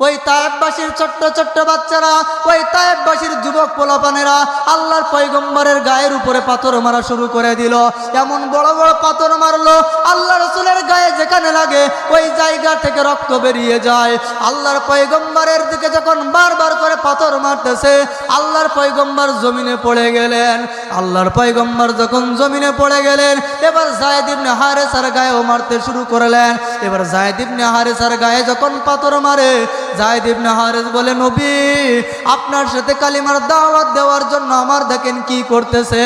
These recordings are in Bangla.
ওই তায়েফবাসীর ছোট্ট ছোট্ট বাচ্চারা, ওই তায়েফবাসীর যুবক পোলাপানেরা আল্লাহর পয়গম্বরের গায়ের উপরে পাথর মারা শুরু করে দিল। এমন বড় বড় পাথর মারলো, আল্লাহ রসুলের গায়ে যেখানে লাগে ওই জায়গা থেকে রক্ত বেরিয়ে যায়। আল্লাহর পয়গম্বরের দিকে যখন বারবার করে পাথর মারতেছে, আল্লাহর পয়গম্বর জমিনে পড়ে গেলেন। আল্লাহর পয়গম্বর যখন জমিনে পড়ে গেলেন, এবার যায়েদ ইবনে হারেসার গায়েও মারতে শুরু করলেন। এবার যায়েদ ইবনে হারেসার গায়ে যখন পাথর মারে, যায়েদ ইবনে হারেস বলে, নবী আপনার সাথে কালিমার দাওয়াত দেওয়ার জন্য আমার দেখেন কি করতেছে।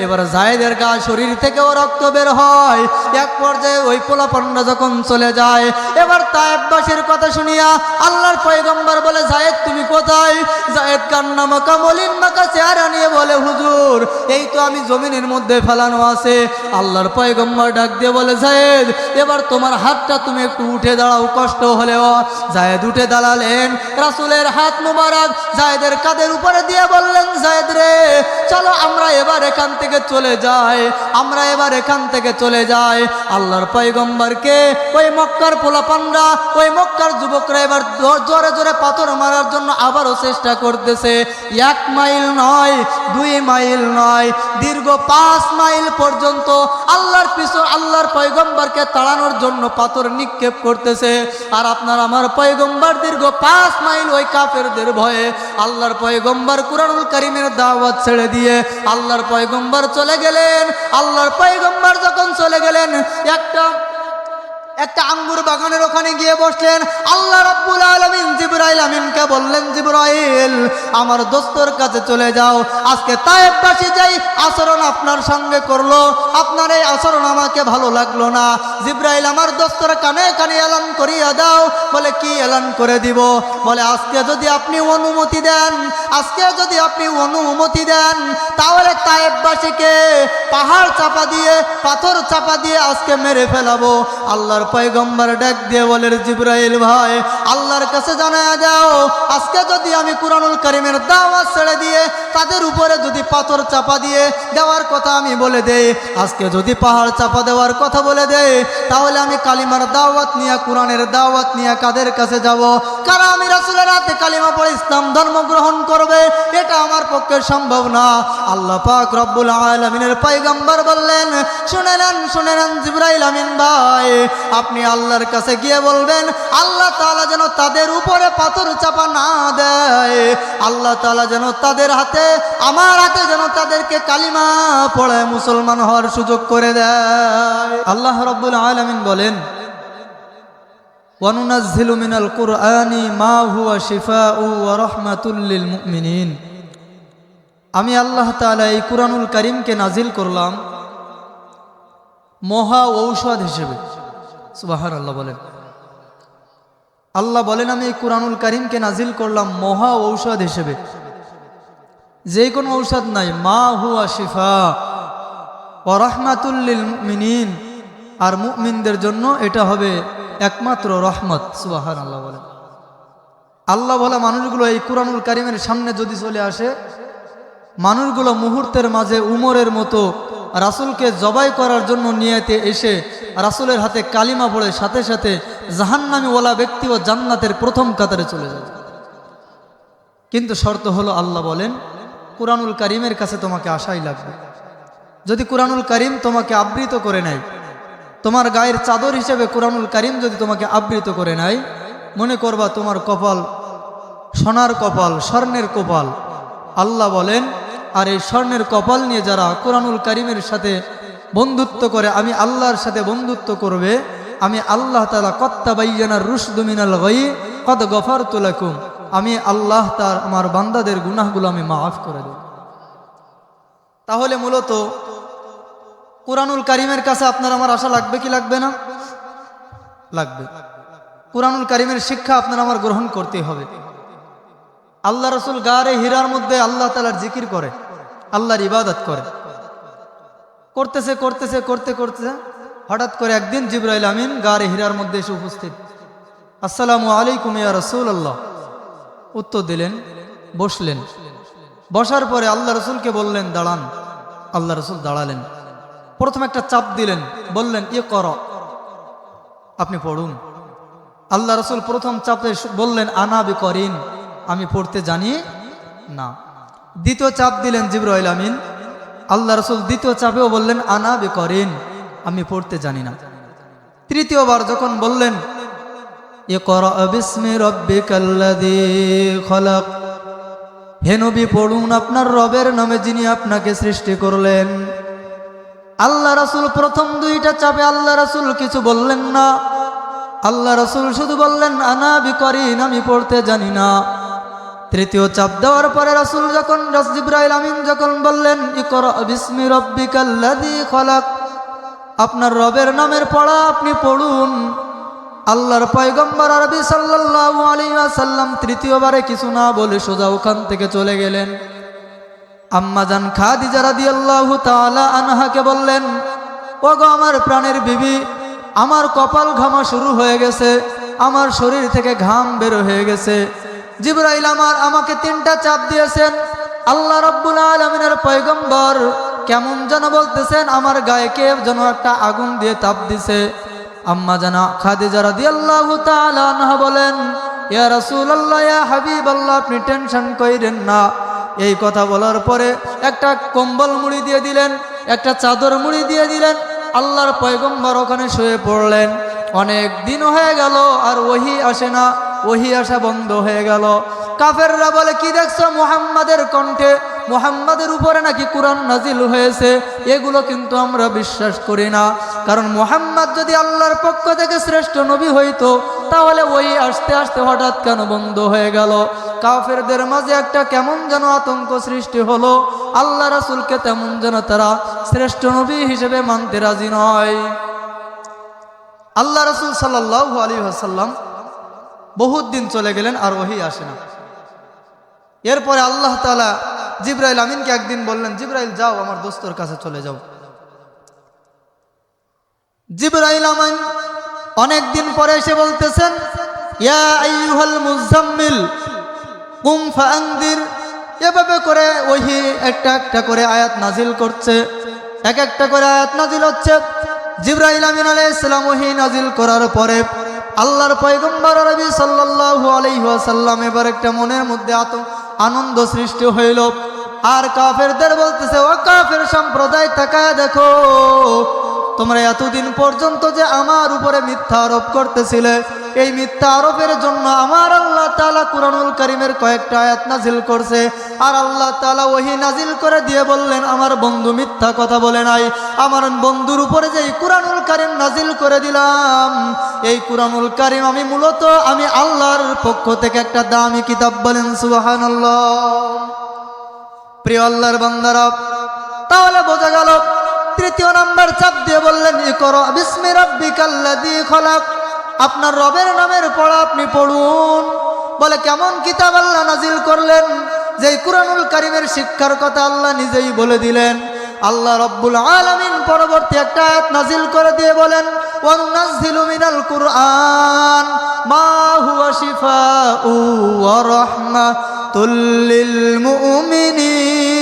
এবার যায়েদের গা শরীর থেকেও রক্ত বের হয়। এক পর্যায়ে ওই পোলাপানরা যখন চলে যায়, এবার তায়েফবাসীর কথা শুনিয়া আল্লাহর পয়গম্বর বলে, যায়েদ তুমি কোথায়? যায়েদ কান্না মাখা মলিন মাখা চেহারা নিয়ে বলে, হুজুর এই তো আমি জমিনের মধ্যে ফেলানো আছে। আল্লাহর পয়গম্বর ডাক দিয়ে বলে, যায়েদ এবার তোমার হাতটা তুমি একটু উঠে দাঁড়াও, কষ্ট হলেও। যায়েদ উঠে দাঁড়ালেন। রাসূলের হাত মুবারক যায়েদের কাঁধের উপরে দিয়ে বললেন, যায়েদ রে চলো আমরা এবার এখান থেকে চলে যাই, আমরা এবার এখান থেকে চলে যাই। আল্লাহর পয়গম্বরকে ওই মক্কার পোলাপানরা, ওই মক্কার যুবকরা এবার জোরে জোরে পাথর মারার জন্য আবারও চেষ্টা করতেছে। 1 মাইল নয়, 2 মাইল নয়, দীর্ঘ 5 মাইল পর্যন্ত আল্লাহর পিছনে আল্লাহর পয়গম্বরকে তাড়ানোর জন্য পাথর নিক্ষেপ করতেছে। আর আপনার আমার পয়গম্বর দীর্ঘ 5 মাইল ওই কাফেরদের ভয়ে আল্লাহর পয়গম্বর কুরআনুল কারীমের দাওয়াত ছেড়ে দিয়ে আল্লাহর পয়গম্বর চলে গেলেন। আল্লাহর পয়গম্বর যখন চলে গেলেন, একটা আঙ্গুর বাগানের ওখানে গিয়ে বসলেন। আল্লাহ রাব্বুল আলামিন জিবরাইল আমিনকে বললেন, জিবরাইল আমার দোস্তর কাছে চলে যাও, আজকে তায়েফবাসী যেই আচরণ আপনার সঙ্গে করলো, আপনার এই আচরণ আমাকে ভালো লাগলো না। জিবরাইল আমার দোস্তর কানে কানে এলান করিয়া দাও। বলে কি এলান করে দিব? বলে আজকে যদি আপনি অনুমতি দেন, আজকে যদি আপনি অনুমতি দেন, তাহলে তায়েফবাসীকে পাহাড় চাপা দিয়ে পাথর চাপা দিয়ে আজকে মেরে ফেলাবো। আল্লাহর পয়গম্বর ডাক দিয়ে বলে, জিবরাইল ভাই আল্লাহর কাছে জানায়া দাও, আজকে যদি আমি কুরআনুল কারীমের দাওয়াত ছেড়ে দিয়ে তাদের উপরে যদি পাথর চাপা দিয়ে দেওয়ার কথা আমি বলে দেই, আজকে যদি পাহাড় চাপা দেওয়ার কথা বলে দেই, তাহলে আমি কালিমার দাওয়াত নিয়ে, কোরআনের দাওয়াত নিয়ে কাদের কাছে যাব? কারা আমি রাসূলের হাতে কালিমা পড়ে ইসলাম ধর্ম গ্রহণ করবে? এটা আমার পক্ষে সম্ভব না। আল্লাহ পাক রব্বুল আলামিনের পয়গম্বর বললেন, শুনে নেন জিবরাইল আমিন ভাই, আপনি আল্লাহর কাছে গিয়ে বলবেন আল্লাহ তাআলা যেন তাদের উপরে পাথর চাপা না দেয়, আল্লাহ তাআলা যেন তাদের হাতে, আমার হাতে যেন তাদেরকে কালিমা পড়ে মুসলমান হওয়ার সুযোগ করে দেয়। আল্লাহ রাব্বুল আলামিন বলেন, ওয়ানুনাজ্জিলু মিনাল কুরআনি মা হুয়া শিফাউ ওয়া রাহমাতুল লিল মুমিনিন। আমি আল্লাহ তাআলা এই কুরআনুল কারীমকে নাজিল করলাম মহা ঔষধ হিসেবে। সুবহানাল্লাহ বলেন। আল্লাহ বলেন, আমি এই কুরআনুল কারীমকে নাজিল করলাম মহা ঔষধ হিসেবে। যে কোনো ঔষধ নাই, মা হুয়া শিফা ওয়া রাহমাতুল লিল মুমিনিন, আর মুমিনদের জন্য এটা হবে একমাত্র রহমত। সুবহানাল্লাহ বলেন। আল্লাহ বলা মানুষগুলো এই কুরআনুল কারীমের সামনে যদি চলে আসে, মানুষগুলো মুহূর্তের মাঝে উমরের মতো রাসূলকে জবাই করার জন্য নিয়েতে এসে রাসূলের হাতে কালিমা পড়ে সাথে সাথে জাহান্নামী ওয়ালা ব্যক্তি ও জান্নাতের প্রথম কাতারে চলে যাবে। কিন্তু শর্ত হলো, আল্লাহ বলেন কুরআনুল কারীমের কাছে তোমাকে আসাই লাগবে। যদি কুরআনুল কারীম তোমাকে আবৃত করে নেয়, তোমার গায়ের চাদর হিসেবে কুরআনুল কারীম যদি তোমাকে আবৃত করে নেয়, মনে করবা তোমার কপাল সোনার কপাল, স্বর্ণের কপাল। আল্লাহ বলেন, আর এই স্বর্ণের কপাল নিয়ে যারা কুরআনুল কারীমের সাথে বন্ধুত্ব করে, আমি আল্লাহর সাথে বন্ধুত্ব করবে, আমি আল্লাহ তাআলা কত্তাবাইয়ানার রুশদু মিনাল গাই কদ গফারতু লাকুম, আমি আল্লাহ তার আমার বান্দাদের গুনাহগুলো আমি মাফ করে দেব। তাহলে মূলত কুরআনুল কারীমের কাছে আপনার আমার আশা লাগবে কি লাগবে না? লাগবে। কুরআনুল কারীমের শিক্ষা আপনার আমার গ্রহণ করতে হবে। আল্লাহ রাসূল গারে হীরার মধ্যে আল্লাহ তাআলার জিকির করে, আল্লাহর ইবাদত করে, করতে হঠাৎ করে একদিন জিবরাইল আমিন গারে হীরার মধ্যে এসে উপস্থিত। আসসালামু আলাইকুম ইয়া রাসূলুল্লাহ। উত্তর দিলেন, বসলেন। বসার পরে আল্লাহ রাসূলকে বললেন দাঁড়ান। আল্লাহ রাসূল দাঁড়ালেন। প্রথম একটা চাপ দিলেন, বললেন ইকরা, আপনি পড়ুন। আল্লাহ রসুল প্রথম চাপে বললেন আনা বিকরিন, আমি পড়তে জানি না। দ্বিতীয় চাপ দিলেন জিবরাইল আমিন, আল্লাহ রসুল দ্বিতীয় চাপেও বললেন আনা বিকরিন, আমি পড়তে জানি না। তৃতীয়বার যখন বললেন ইকরা বিসমি রাব্বিকাল্লাযী খলাক, হে নবী পড়ুন আপনার রবের নামে যিনি আপনাকে সৃষ্টি করলেন। আল্লাহ রাসূল প্রথম দুইটা চাপে আল্লাহ রাসূল কিছু বললেন না, আল্লাহ রাসূল শুধু বললেন আনা বিকরিন, আমি পড়তে জানি না। তৃতীয় চাপ দেওয়ার পরে রাসূল যখন জিবরাইল আমিন যখন বললেন ইকরা বিসমি রাব্বিকাল্লাযী খলাক, আপনার রবের নামের পড়া আপনি পড়ুন, আল্লাহর পয়গম্বর আরবি সাল্লাল্লাহু আলাইহি ওয়াসাল্লাম তৃতীয়বারে কিছু না বলে সোজা ওখান থেকে চলে গেলেন। আম্মা জান খাদিজা রাদিয়াল্লাহু তাআলা আনহাকে বললেন, ওগো আমার প্রাণের বিবি, আমার কপাল ঘামা শুরু হয়ে গেছে, আমার শরীর থেকে ঘাম বের হয়ে গেছে। জিবরাইল আমাকে তিনটা চাপ দিয়েছেন। আল্লাহ রাব্বুল আলামিনের পয়গম্বর কেমন যেন বলতেছেন, আমার গায়ে কে যেন একটা আগুন দিয়ে তাপ দিছে। আম্মা জানা খাদিজা রাদিয়াল্লাহু তাআলা আনহা বলেন, ইয়া রাসূলুল্লাহ, ইয়া হাবিবাল্লাহ, আপনি টেনশন কইরেন না। এই কথা বলার পরে একটা কম্বল মুড়ি দিয়ে দিলেন, একটা চাদর মুড়ি দিয়ে দিলেন। আল্লাহর পয়গম্বর ওখানে শুয়ে পড়লেন। অনেক দিন হয়ে গেল আর ওহী আসে না, ওহী আসা বন্ধ হয়ে গেল। কাফেররা বলে, কি দেখছো মুহাম্মাদের কণ্ঠে, মুহাম্মাদের উপরে নাকি কুরআন নাজিল হয়েছে। এগুলো কিন্তু আমরা বিশ্বাস করি না, কারণ মুহাম্মদ যদি আল্লাহর পক্ষ থেকে শ্রেষ্ঠ নবী হইতো তাহলে ওই আস্তে আস্তে হঠাৎ কেন বন্ধ হয়ে গেল। কাফেরদের মাঝে একটা কেমন যেন আতঙ্ক সৃষ্টি হলো, আল্লাহ রাসূলকে তেমন যেন তারা শ্রেষ্ঠ নবী হিসেবে মানতে রাজি নয়। আল্লাহ রাসূল সাল্লাল্লাহু আলাইহি ওয়াসাল্লাম বহুত দিন চলে গেলেন আর ওহী আসে না। এরপরে আল্লাহ তাআলা জিবরাইল আমিনকে একদিন বললেন, জিবরাইল যাও আমার দোস্তর কাছে চলে যাও। জিবরাইল আমিন অনেক দিন পরে এসে বলতেছেন, ইয়া আইয়ুহাল মুজাম্মিল কুম ফাআনদির। এভাবে করে ওহী একটা একটা করে আয়াত নাজিল করছে, এক একটা করে আয়াত নাজিল হচ্ছে। জিবরাইল আমিন আলাইহিস সালাম ওহী নাজিল করার পরে আল্লাহর পয়গম্বর নবী সাল্লাল্লাহু আলাইহি ওয়াসাল্লাম এবার একটা মনের মধ্যে আনন্দ সৃষ্টি হইল। আর কাফেরদের বলতেছে, ও কাফের সম্প্রদায়, তাকায় দেখো, তোমরা এতদিন পর্যন্ত যে আমার উপরে মিথ্যা আরোপ করতেছিলে, এই মিথ্যা আরোপের জন্য আমার আল্লাহ তাআলা কুরআনুল কারীমের কয়েকটা আয়াত নাজিল করছে। আর আল্লাহ তাআলা ওহী নাজিল করে দিয়ে বললেন, আমার বন্ধু মিথ্যা কথা বলে নাই। আমার বন্ধুর উপরে যে কুরআনুল কারীম নাজিল করে দিলাম, এই কুরআনুল কারীম আমি মূলত আমি আল্লাহর পক্ষ থেকে একটা দামি কিতাব। বলেন সুবহানাল্লাহ। প্রিয় আল্লাহর বান্দারা, তাহলে বোঝা গেল তৃতীয় নাম্বার চাপ দিয়ে বললেন ইকরা বিসমি রাব্বিকাল্লাযী খলাক, আপনার রবের নামের পড়া আপনি পড়ুন। বলে কেমন কিতাব আল্লাহ নাজিল করলেন, যেই কুরআনুল কারীমের শিক্ষার কথা আল্লাহ নিজেই বলে দিলেন। আল্লাহ রাব্বুল আলামিন পরবর্তী একটা আয়াত নাজিল করে দিয়ে বলেন, ওয়া নুনাজ্জিলু মিনাল কুরআন মা হুয়া শিফাউ ওয়া রাহমাতুল লিল মুমিনিন।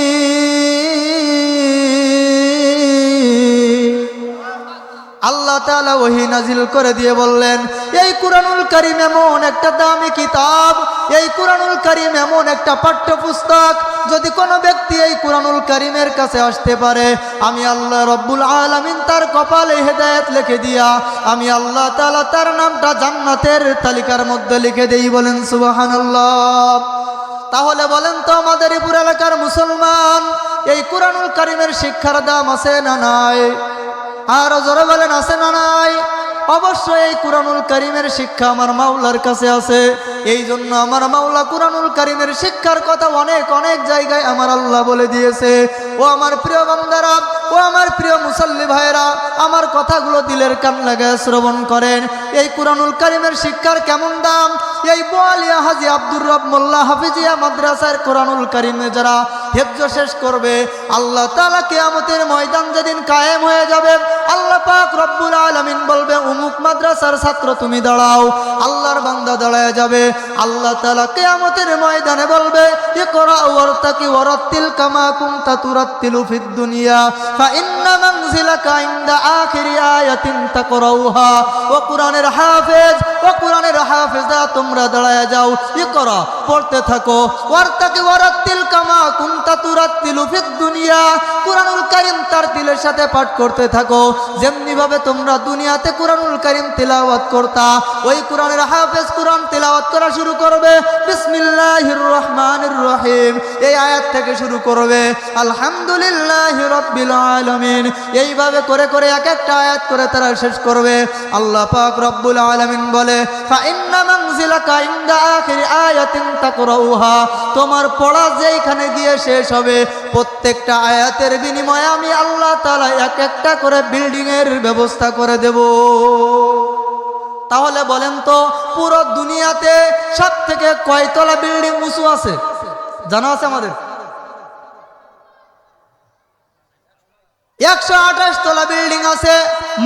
আল্লাহ তাআলা ওহী নাজিল করে দিয়ে বললেন, এই কুরআনুল কারীম এমন একটা দামি কিতাব, এই কুরআনুল কারীম এমন একটা পাঠ্যপুস্তক, যদি কোনো ব্যক্তি এই কুরআনুল কারীমের কাছে আসতে পারে, আমি আল্লাহ রাব্বুল আলামিন তার কপালে হেদায়েত লিখে দিয়া আমি আল্লাহ তাআলা তার নামটা জান্নাতের তালিকার মধ্যে লিখে দেই। বলেন সুবহানাল্লাহ। তাহলে বলেন তো আমাদের এই পুরো এলাকার মুসলমান, এই কুরআনুল কারীমের শিক্ষার দাম আছে না নাই? আর জোরে বলেন, আছে না নাই? অবশ্যই এই কুরআনুল কারীমের শিক্ষা আমার মাওলার কাছে আছে। এই জন্য আমার মাওলা কুরআনুল কারীমের শিক্ষার কথা অনেক অনেক জায়গায় আমার আল্লাহ বলে দিয়েছে। ও আমার প্রিয় বান্দারা, ও আমার প্রিয় মুসল্লি ভাইরা, আমার কথাগুলো দিলের কান লাগায় শ্রবণ করেন। এই কুরআনুল কারীমের শিক্ষার কেমন দাম! এই বোয়ালিয়া হাজী আব্দুর রব মোল্লা হাফিজিয়া মাদ্রাসার কুরআনুল কারীমে যারা হিফজ শেষ করবে, আল্লাহ তাআলা কিয়ামতের ময়দান যেদিন কায়েম হয়ে যাবে, আল্লাহ পাক রব্বুল আলামিন বলবে, অমুক মাদ্রাসার ছাত্র তুমি দাঁড়াও। আল্লাহর বান্দা দাঁড়ায় যাবে। আল্লাহ তাআলা কিয়ামতের ময়দানে বলবে, ইকরা ওয়ারতাকি ওয়ারাত্তিল কামা কুনতা তুরাত্তিলু ফিদ দুনিয়া ফা ইন্না মানজিলাকা ইনদা আখিরি আয়াতিন তাকরাউহা। ও কুরআনের হাফেজ, ও কুরআনের হাফেজা, তোমরা দাঁড়ায় যাও, ইকরা, পড়তে থাকো, ওয়ারতাকি ওয়ারাত্তিল কামা কুনতা তুরাত্তিলু ফিদ দুনিয়া। কুরআনুল কারীম তারতিলের সাথে পাঠ করতে থাকো, যেমনি ভাবে তোমরা দুনিয়াতে কুরআনুল কারীম তিলাওয়াত করতা, ওই কুরআনের হাফেজ কুরআন তিলাওয়াত করা শুরু করবে। বিসমিল্লাহির রহমানির রহিম, এই আয়াত থেকে শুরু করবে। আলহামদুলিল্লাহি রাব্বিল আলামিন, এইভাবে করে করে এক একটা আয়াত করে তারা শেষ করবে। আল্লাহ পাক রব্বুল আলামিন বলে, ফা ইন্না মানজিলাকা ইনদা আখিরি আয়াতিন তাকরাউহা। তোমার পড়া যেইখানে গিয়ে শেষ হবে, প্রত্যেকটা আয়াতের বিনিময়ে আমি আল্লাহ তাআলা এক একটা করে বিল্ডিং এর ব্যবস্থা করে দেব। তাহলে বলেন তো, পুরো দুনিয়াতে সব থেকে কয়তলা বিল্ডিং উঁচু আছে জানা আছে আমাদের? 128 তলা বিল্ডিং আছে,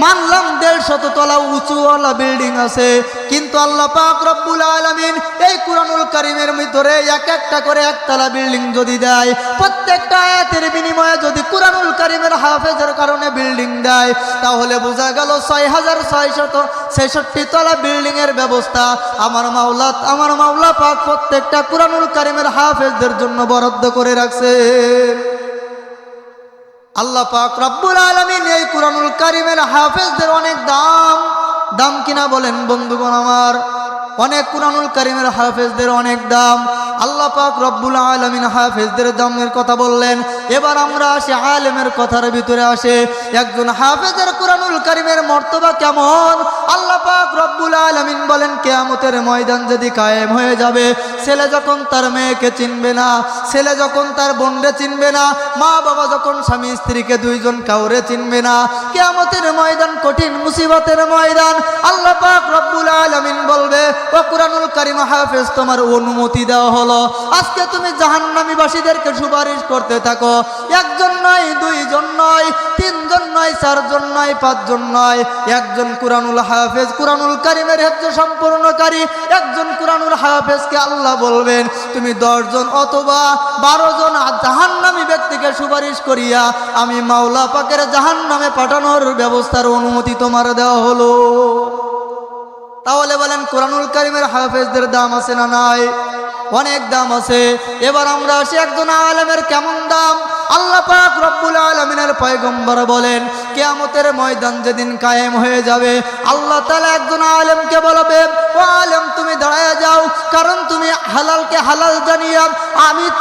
মানলাম 150 তলা উঁচুওয়ালা বিল্ডিং আছে। কিন্তু আল্লাহ পাক রব্বুল আলামিন এই কুরআনুল কারীমের ভিতরে এক একটা করে একতলা বিল্ডিং যদি দেয়, প্রত্যেকটা আয়াতের বিনিময়ে যদি কুরআনুল কারীমের হাফেজের কারণে বিল্ডিং দেয়, তাহলে বোঝা গেল 6666 তলা বিল্ডিং এর ব্যবস্থা আমার মাওলা পাক প্রত্যেকটা কুরআনুল কারীমের হাফেজদের জন্য বরাদ্দ করে রাখছে। আল্লাহ পাক রব্বুল আলামিন এই কুরআনুল কারীমের হাফেজদের অনেক দাম কিনা বলেন বন্ধুগণ আমার, অনেক কুরআনুল কারীমের হাফেজদের অনেক দাম। আল্লাহ পাক রব্বুল আলামিন হাফেজদের দামের কথা বললেন। এবার আমরা আসি আলেমের কথার ভিতরে আসে, একজন হাফেজের কুরআনুল কারীমের মর্তবা কেমন। আল্লাহ পাক রব্বুল আলামিন বলেন, কিয়ামতের ময়দান যদি কায়েম হয়ে যাবে, ছেলে যখন তার মেয়েকে চিনবে না, ছেলে যখন তার বোনকে চিনবে না, মা বাবা যখন স্বামী স্ত্রীকে দুইজন কাউরে চিনবে না, কিয়ামতের ময়দান কঠিন মুসিবতের ময়দান। আল্লাহ পাক রব্বুল আলামিন বলবে, ও কুরআনুল কারীম হাফেজ, তোমার অনুমতি দেওয়া হলো, আজকে তুমি জাহান্নামীবাসীদেরকে সুপারিশ করতে থাকো। একজন নয়, দুইজন নয়, তিনজন নয়, চারজন নয়, পাঁচজন নয়, একজন কুরআনুল হাফেজ, কুরআনুল কারীমের হেফজ সম্পূর্ণকারী একজন কুরআনুল হাফেজকে আল্লাহ বলবেন, তুমি 10 জন অথবা 12 জন জাহান্নামী ব্যক্তিকে সুপারিশ করিয়া আমি মাওলা পাকের জাহান্নামে পাঠানোর ব্যবস্থার অনুমতি তোমার দেওয়া হলো। তাহলে বলেন, কুরআনুল কারীমের হাফেজদের দাম আছে না নাই? অনেক দাম আছে। এবার আমরা আসি একজন আলেমের কেমন দাম। আল্লাহ পাক রব্বুল আলামিনের পয়গম্বর বলেন, কিয়ামতের ময়দান যেদিন কায়েম হয়ে যাবে, আল্লাহ তাআলা একজন আলেমকে বলবে, ও আলেম তুমি দাঁড়ায় যাও, কারণ তুমি হালালকে হালাল জানিয়া,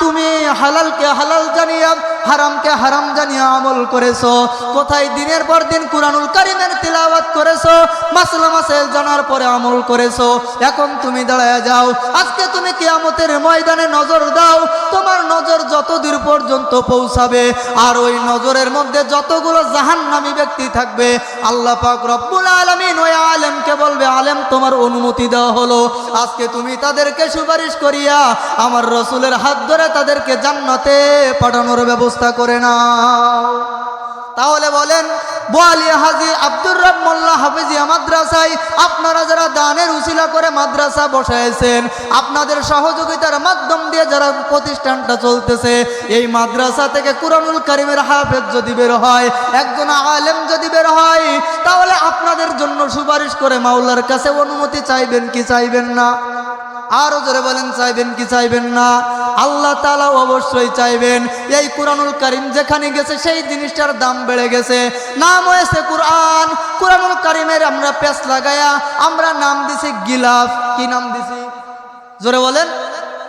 তুমি হালালকে হালাল জানিয়া, হারামকে হারাম জানিয়া আমল করেছো। কোথায় দিনের পর দিন কুরআনুল কারীমের তিলাওয়াত করেছো, মাসলা মাসাইল জানার পরে আমল করেছো। এখন তুমি দাঁড়ায় যাও, আজকে তুমি কিয়ামতের ময়দানে নজর দাও, তোমার নজর যত দূর পর্যন্ত পৌঁছাবে, আর ওই নজরের মধ্যে যতগুলো জাহান্নামী ব্যক্তি থাকবে, আল্লাহ পাক রব্বুল আলামিন ওই আলেমকে বলবে, আলেম তোমার অনুমতি দেওয়া হলো, আজকে তুমি তাদেরকে সুপারিশ করিয়া আমার রাসূলের হাত ধরে তাদেরকে জান্নাতে পাঠানোর ব্যবস্থা করে নাও। তাহলে বলেন, বোয়ালি হাজী আব্দুর রব মোল্লা হাফিজিয়া মাদ্রাসায় আপনারা যারা দানের উসিলা করে মাদ্রাসা বসাইছেন, আপনাদের সহযোগিতার মাধ্যম দিয়ে যারা প্রতিষ্ঠানটা চলতেছে, এই মাদ্রাসা থেকে কুরআনুল কারীমের হাফেজ যদি বের হয়, একজন আলেম যদি বের হয়, তাহলে আপনাদের জন্য সুপারিশ করে মাওলার কাছে অনুমতি চাইবেন কি চাইবেন না? আরো জোরে বলেন, চাইবেন কি চাইবেন না? আল্লাহ তাআলা অবশ্যই চাইবেন। এই কুরআনুল কারীম যেখানে গেছে সেই জিনিসটার দাম বেড়ে গেছে, নাম হয়েছে কুরআন। কুরআনুল কারীমের আমরা পেছ লাগায়া আমরা নাম দিছি গিলাফ। কি নাম দিছি? জোরে বলেন।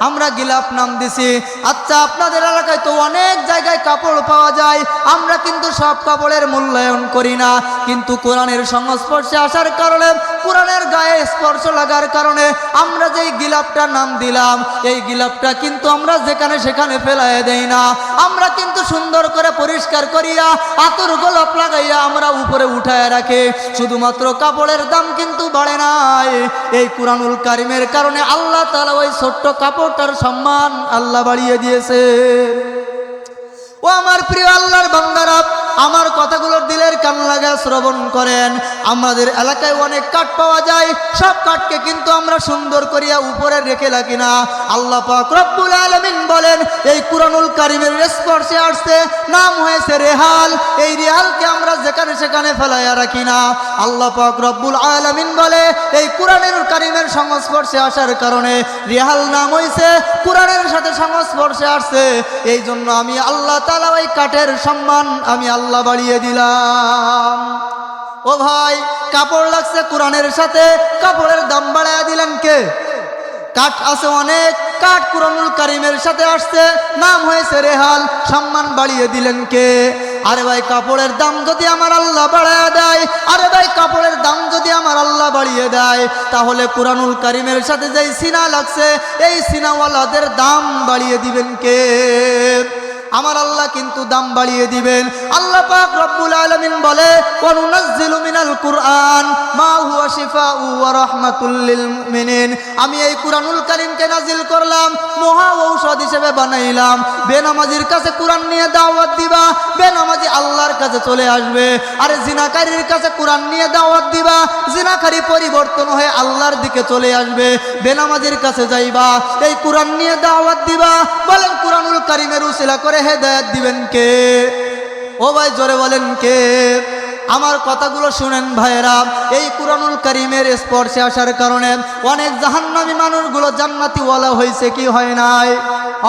আমরা গিলাফ নাম দিছি। আচ্ছা, আপনাদের এলাকায় তো অনেক জায়গায় কাপড় পাওয়া যায়, আমরা কিন্তু সব কাপড়ের মূল্যায়ন করি না, কিন্তু কোরআনের সংস্পর্শে আসার কারণে, কোরআনের গায়ে স্পর্শ লাগার কারণে আমরা যেই গিলাফটা নাম দিলাম, এই গিলাফটা কিন্তু আমরা যেখানে সেখানে ফেলাইয়া দেই না, আমরা কিন্তু সুন্দর করে পরিষ্কার করিয়া আতর গোলাপ লাগাইয়া আমরা উপরে উঠায় রাখি। শুধুমাত্র কাপড়ের দাম কিন্তু বাড়ে নাই, এই কুরআনুল কারীমের কারণে আল্লাহ তাআলা ওই ছোট্ট কাপড়টার সম্মান আল্লাহ বাড়িয়ে দিয়েছে। ও আমার প্রিয় আল্লাহর বান্দারা, আমার কথাগুলো দিলের কান লাগায় শ্রবণ করেন। আমাদের এলাকায় অনেক কাঠ পাওয়া যায়, সব কাঠকে কিন্তু আমরা সুন্দর করিয়া উপরে রেখে রাখি না। আল্লাহ পাক রব্বুল আলামিন বলেন এই কুরআনুল কারীমের স্পর্শে আসছে, নাম হয়েছে রেহাল। এই রেহালকে আমরা যেখানে সেখানে ফেলাইয়া রাখি না। আল্লাহ পাক রব্বুল আলামিন বলে এই কুরআনুল কারীমের সংস্পর্শে আসার কারণে রেহাল নাম হয়েছে, কুরআনের সাথে সংস্পর্শে আসছে, এই জন্য আমি আল্লাহ তাআলা ওই কাঠের সম্মান আমি আল্লাহ বাড়িয়ে দিলাম। ও ভাই, কাপড় লাগছে কোরআনের সাথে, কাপড়ের দাম বাড়ায় দিলেন কে? কাঠ আছে অনেক, কাঠ কুরআনুল কারীমের সাথে আসছে, নাম হয়েছে রেহাল, সম্মান বাড়িয়ে দিলেন কে? আরে ভাই, কাপড়ের দাম যদি আমার আল্লাহ বাড়ায় দেয়, আরে ভাই কাপড়ের দাম যদি আমার আল্লাহ বাড়িয়ে দেয়, তাহলে কুরআনুল কারীমের সাথে যেই সিনা লাগছে এই সিনাওয়ালাদের দাম বাড়িয়ে দিবেন কে? আমার আল্লাহ কিন্তু দাম বাড়িয়ে দিবেন। আল্লাহ পাক রব্বুল আলামিন বলে ওয়ানুনাজ্জিলু মিনাল কুরআন মা হুয়া শিফাউ ওয়া রাহমাতুল লিল মুমিনিন। আমি এই কুরআনুল কারীমকে নাজিল করলাম, মহা ঔষধ হিসেবে বানাইলাম। বেনামাজির কাছে কুরআন নিয়ে দাওয়াত দিবা, বেনামাজি আল্লাহর কাছে চলে আসবে। আর জিনাকারীর কাছে কুরআন নিয়ে দাওয়াত দিবা, জিনাকারী পরিবর্তন হয়ে আল্লাহর দিকে চলে আসবে। বেনামাজির কাছে যাইবা, এই কুরআন নিয়ে দাওয়াত দিবা, বলেন কুরআনুল কারীমের উসিলা করে হেদায়েত দিবেন কে? ও ভাই জোরে বলেন কে? আমার কথাগুলো শুনেন ভাইরা, এই কুরআনুল কারীমের স্পর্শে আসার কারণে অনেক জাহান্নামী মানুষগুলো জান্নাতি ওয়ালা হয়েছে কি হয় নাই?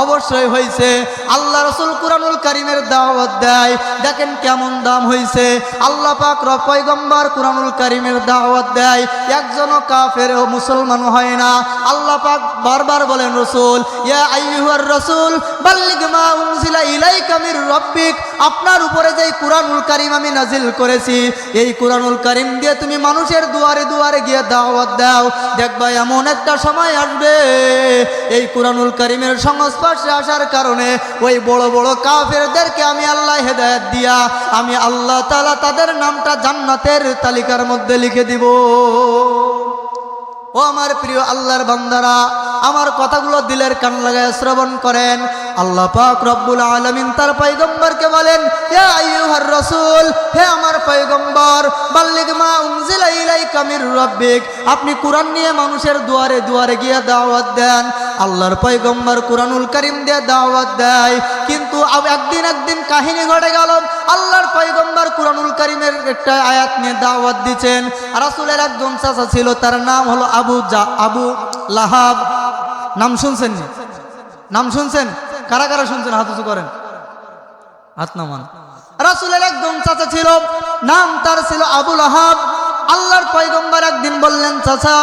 অবশ্যই হয়েছে। আল্লাহ রাসূল কুরআনুল কারীমের দাওয়াত দেয়, দেখেন কেমন দাম হয়েছে। আল্লাহ পাক পয়গম্বর কুরআনুল কারীমের দাওয়াত দেয়, একজনও কাফের ও মুসলমান হয় না। আল্লাহ পাক বারবার বলেন রাসূল ইয়া আইয়ুহার রাসূল বাল্লিগ মা উনজিলা ইলাইকা মির রাব্বিক, আপনার উপরে যে কুরআনুল কারীম আমি নাজিল করেছি এই কুরআনুল কারীম দিয়ে তুমি মানুষের দুয়ারে দুয়ারে গিয়ে দাওয়াত দাও। দেখবা এমন একটা সময় আসবে এই কুরআনুল কারীমের সংস্পর্শে আসার কারণে ওই বড় বড় কাফেরদেরকে আমি আল্লাহ হেদায়েত দিয়া আমি আল্লাহ তাআলা তাদের নামটা জান্নাতের তালিকার মধ্যে লিখে দিব। ও আমার প্রিয় আল্লাহর বান্দারা, আমার কথাগুলো দিলের কান লাগায় শ্রবণ করেন। আল্লাহ পাক রব্বুল আলামিন তার পয়গম্বরকে বলেন ইয়া আইয়ুহার রাসূল, হে আমার পয়গম্বর, বাল্লিগ মা উনজিলা ইলাইকা মির রাব্বিক, আপনি কুরআন নিয়ে মানুষের দুয়ারে দুয়ারে গিয়ে দাওয়াত দেন। আল্লাহর পয়গম্বর কুরআনুল কারীম দিয়ে দাওয়াত দেয়, কিন্তু একদিন কাহিনী ঘটে গেল। আল্লাহর পয়গম্বর কুরআনুল কারীমের একটা আয়াত নিয়ে দাওয়াত দিচ্ছেন। রাসূলের একজন চাচা ছিল, তার নাম হলো আবু লাহাব। নাম শুনছেন? নাম শুনছেন? কারা কারা শুনছেন হাত উঁচু করেন, হাত নামান। রাসূলের একজন চাচা ছিল, নাম তার ছিল আবু লাহাব। আল্লাহর পয়গম্বর একদিন বললেন, চাচা,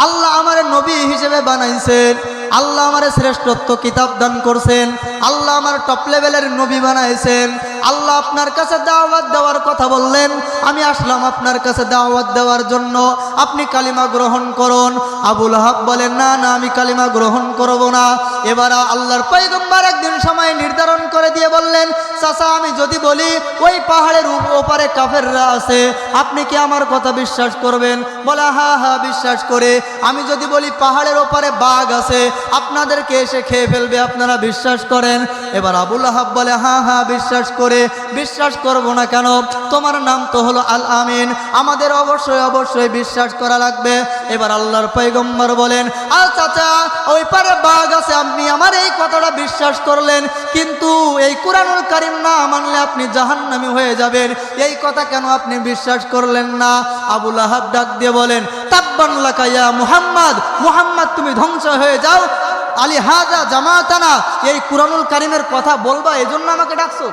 আল্লাহ আমার নবী হিসেবে বানাইছেন, আল্লাহ আমার শ্রেষ্ঠত্ব কিতাব দান করছেন, আল্লাহ আমার টপ লেভেলের নবী বানাইছেন, আল্লাহ আপনার কাছে দাওয়াত দেওয়ার কথা বললেন, আমি আসলাম আপনার কাছে দাওয়াত দেওয়ার জন্য, আপনি কালিমা গ্রহণ করুন। আবু লাহাব বলেন, না না, আমি কালিমা গ্রহণ করব না। এবার আল্লাহর পয়গম্বর একদিন সময় নির্ধারণ করে দিয়ে বললেন, চাচা, আমি যদি বলি ওই পাহাড়ের ওপারে কাফেররা আছে, আপনি কি আমার কথা বিশ্বাস করবেন? বলে, হ্যাঁ হ্যাঁ বিশ্বাস করে। আমি যদি বলি পাহাড়ের ওপারে বাঘ আছে, আপনাদেরকে এসে খেয়ে ফেলবে, আপনারা বিশ্বাস করেন? এবার আবু লাহাব বলে, হ্যাঁ হ্যাঁ বিশ্বাস করে। বিশ্বাস করব না কেন? তোমার নাম তো হলো আল আমিন, আমাদের অবশ্যই অবশ্যই বিশ্বাস করা লাগবে। এবার আল্লাহর পয়গম্বর বলেন, আল চাচা, ওই পারে বাঘ আছে, আপনি আমার এই কথাটা বিশ্বাস করলেন, কিন্তু এই কুরআনুল কারীম না মানলে আপনি জাহান্নামী হয়ে যাবেন, এই কথা কেন আপনি বিশ্বাস করলেন না? আবু লাহাব ডাক দিয়ে বলেন, তাব্বান লাকা ইয়া মুহাম্মদ, মুহাম্মদ তুমি ধ্বংস হয়ে যাও, আলী হাজা জামাতানা, এই কুরআনুল কারীমের কথা বলবা এজন্য আমাকে ডাকছো?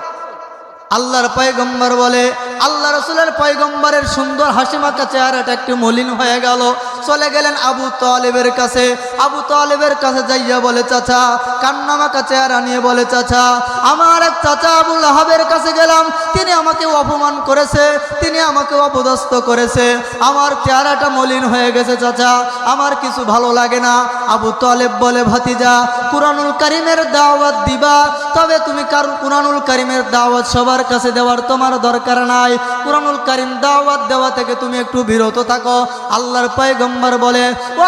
আল্লাহর পয়গম্বর বলে, আল্লাহ রাসূলের পয়গম্বরের সুন্দর হাসিমাখা চেহারাটা একটু মলিন হয়ে গেল। চলে গেলেন আবু তালেবের কাছে। আবু তালেবের কাছে যাইয়া বলে, চাচা, কান্নামাখা চেহারা নিয়ে বলে, চাচা, আমার এক চাচা আবু লাহাবের কাছে গেলাম, তিনি আমাকে অপমান করেছে, তিনি আমাকে অপদস্থ করেছে, আমার চেহারাটা মলিন হয়ে গেছে চাচা, আমার কিছু ভালো লাগে না। আবু তালেব বলে, ভাতিজা, কুরআনুল কারীমের দাওয়াত দিবা, তবে তুমি কুরআনুল কারীমের দাওয়াত সবার কাছে দেওয়ার তোমার দরকার নাই। কুরআনুল কারীম দাওয়াত দেওয়া থেকে তুমি একটু বিরত থাকো। আল্লাহর পয়গম্বর বলে, ও